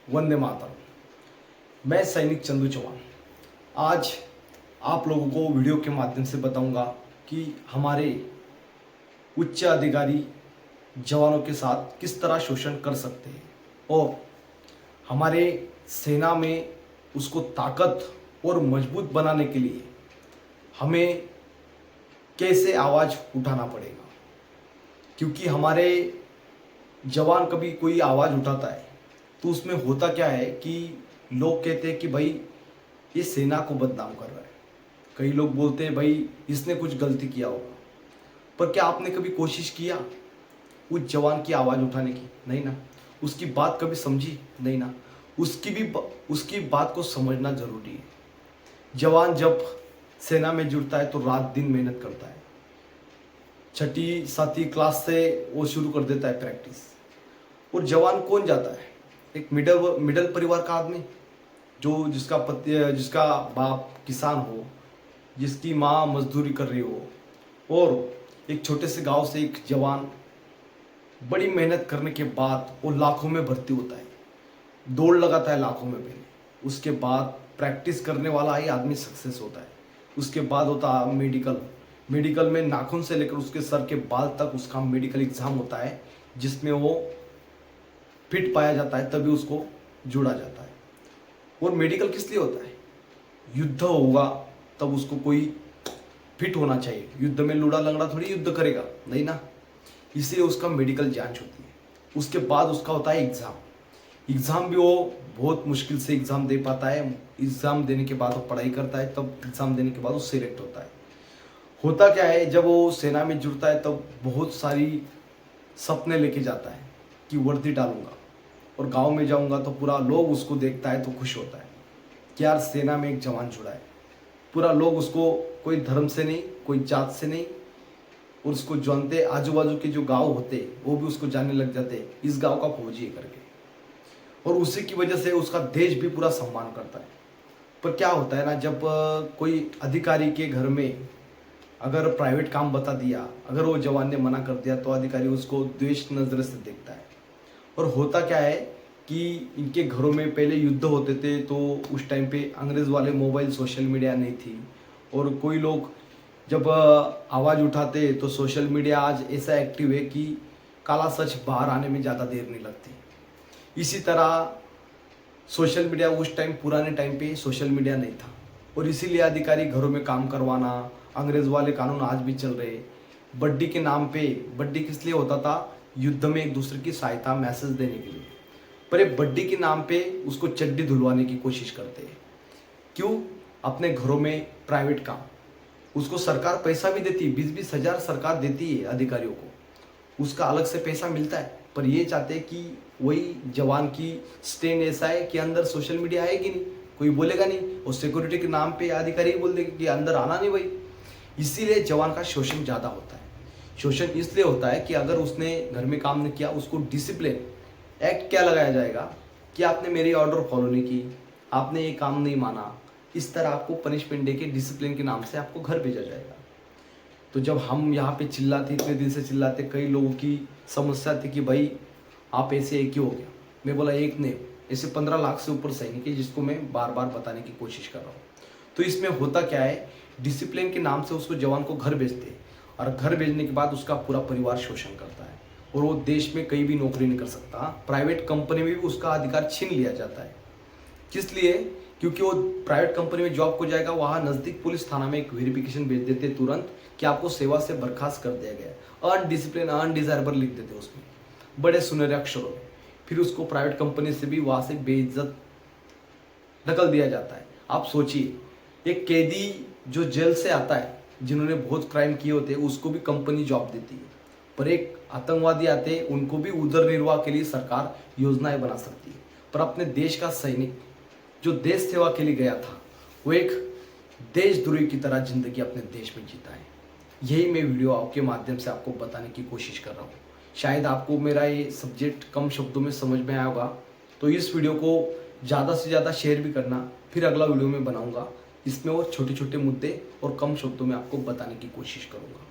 वंदे मातरम। मैं सैनिक चंदू चौहान आज आप लोगों को वीडियो के माध्यम से बताऊंगा कि हमारे उच्च अधिकारी जवानों के साथ किस तरह शोषण कर सकते हैं और हमारे सेना में उसको ताकत और मजबूत बनाने के लिए हमें कैसे आवाज़ उठाना पड़ेगा। क्योंकि हमारे जवान कभी कोई आवाज़ उठाता है तो उसमें होता क्या है कि लोग कहते हैं कि भाई ये सेना को बदनाम कर रहा है। कई लोग बोलते हैं भाई इसने कुछ गलती किया होगा। पर क्या आपने कभी कोशिश किया उस जवान की आवाज़ उठाने की? नहीं ना। उसकी बात कभी समझी? नहीं ना। उसकी बात को समझना ज़रूरी है। जवान जब सेना में जुड़ता है तो रात दिन मेहनत करता है। छठी सातवीं क्लास से वो शुरू कर देता है प्रैक्टिस। और जवान कौन जाता है? एक मिडल परिवार का आदमी जो जिसका बाप किसान हो, जिसकी माँ मजदूरी कर रही हो, और एक छोटे से गांव से एक जवान बड़ी मेहनत करने के बाद वो लाखों में भर्ती होता है, दौड़ लगाता है लाखों में पहले। उसके बाद प्रैक्टिस करने वाला ही आदमी सक्सेस होता है। उसके बाद होता है मेडिकल में नाखून से लेकर उसके सर के बाल तक उसका मेडिकल एग्जाम होता है, जिसमें वो फिट पाया जाता है, तभी उसको जोड़ा जाता है। और मेडिकल किस लिए होता है? युद्ध होगा तब उसको कोई फिट होना चाहिए। युद्ध में लूड़ा लंगड़ा थोड़ी युद्ध करेगा, नहीं ना। इसलिए उसका मेडिकल जांच होती है। उसके बाद उसका होता है एग्ज़ाम भी वो बहुत मुश्किल से एग्ज़ाम दे पाता है। एग्ज़ाम देने के बाद वो पढ़ाई करता है, तब एग्ज़ाम देने के बाद वो सिलेक्ट होता है। होता क्या है, जब वो सेना में जुड़ता है तब बहुत सारी सपने लेके जाता है कि वर्दी डालूंगा और गांव में जाऊंगा तो पूरा लोग उसको देखता है तो खुश होता है कि यार सेना में एक जवान जुड़ा है। पूरा लोग उसको कोई धर्म से नहीं, कोई जात से नहीं, और उसको जानते, आजू बाजू के जो गांव होते वो भी उसको जानने लग जाते, इस गांव का फौजी है करके। और उसी की वजह से उसका देश भी पूरा सम्मान करता है। पर क्या होता है ना, जब कोई अधिकारी के घर में अगर प्राइवेट काम बता दिया, अगर वो जवान ने मना कर दिया तो अधिकारी उसको द्वेष नज़र से देखता है। और होता क्या है कि इनके घरों में पहले युद्ध होते थे तो उस टाइम पे अंग्रेज़ वाले मोबाइल, सोशल मीडिया नहीं थी। और कोई लोग जब आवाज़ उठाते तो सोशल मीडिया आज ऐसा एक्टिव है कि काला सच बाहर आने में ज़्यादा देर नहीं लगती। इसी तरह सोशल मीडिया उस टाइम, पुराने टाइम पे सोशल मीडिया नहीं था, और इसीलिए अधिकारी घरों में काम करवाना, अंग्रेज़ वाले कानून आज भी चल रहे। बड्डी के नाम पे, बड्डी किस लिए होता था? युद्ध में एक दूसरे की सहायता, मैसेज देने के लिए। पर एक बड्डी के नाम पे उसको चड्डी धुलवाने की कोशिश करते हैं। क्यों? अपने घरों में प्राइवेट काम। उसको सरकार पैसा भी देती है, 20-20 हज़ार सरकार देती है अधिकारियों को, उसका अलग से पैसा मिलता है। पर ये चाहते हैं कि वही जवान की स्टैंड ऐसा है कि अंदर सोशल मीडिया आएगी नहीं, कोई बोलेगा नहीं, और सिक्योरिटी के नाम पे अधिकारी बोल देंगे कि अंदर आना नहीं भाई। इसीलिए जवान का शोषण ज़्यादा होता है। शोषण इसलिए होता है कि अगर उसने घर में काम नहीं किया, उसको डिसिप्लिन एक्ट क्या लगाया जाएगा कि आपने मेरी ऑर्डर फॉलो नहीं की, आपने ये काम नहीं माना, इस तरह आपको पनिशमेंट देके डिसिप्लिन के नाम से आपको घर भेजा जाएगा। तो जब हम यहाँ पे चिल्लाते, इतने दिन से चिल्लाते, कई लोगों की समस्या थी कि भाई आप ऐसे एक ही हो गया। मैं बोला एक ने, ऐसे 15 लाख से ऊपर सैनिक है जिसको मैं बार बार बताने की कोशिश कर रहा हूँ। तो इसमें होता क्या है, डिसिप्लिन के नाम से उसको जवान को घर भेजते हैं, और घर भेजने के बाद उसका पूरा परिवार शोषण करता है, और वो देश में कहीं भी नौकरी नहीं कर सकता। प्राइवेट कंपनी में भी उसका अधिकार छीन लिया जाता है। किस लिए? क्योंकि वो प्राइवेट कंपनी में जॉब को जाएगा, वहाँ नज़दीक पुलिस थाना में एक वेरिफिकेशन भेज देते तुरंत कि आपको सेवा से बर्खास्त कर दिया गया, अनडिसिप्लिन, अनडिजायरेबल लिख देते उसमें बड़े सुनहरे अक्षरों में। फिर उसको प्राइवेट कंपनी से भी वहाँ से बेइज्जत ढकल दिया जाता है। आप सोचिए, एक कैदी जो जेल से आता है, जिन्होंने बहुत क्राइम किए होते हैं, उसको भी कंपनी जॉब देती है। पर एक आतंकवादी आते हैं, उनको भी उदर निर्वाह के लिए सरकार योजनाएं बना सकती है। पर अपने देश का सैनिक जो देश सेवा के लिए गया था, वो एक देशद्रोही की तरह जिंदगी अपने देश में जीता है। यही मैं वीडियो आपके माध्यम से आपको बताने की कोशिश कर रहा हूँ। शायद आपको मेरा ये सब्जेक्ट कम शब्दों में समझ में आया होगा, तो इस वीडियो को ज़्यादा से ज़्यादा शेयर भी करना। फिर अगला वीडियो में बनाऊँगा, इसमें और छोटे छोटे मुद्दे और कम शब्दों में आपको बताने की कोशिश करूँगा।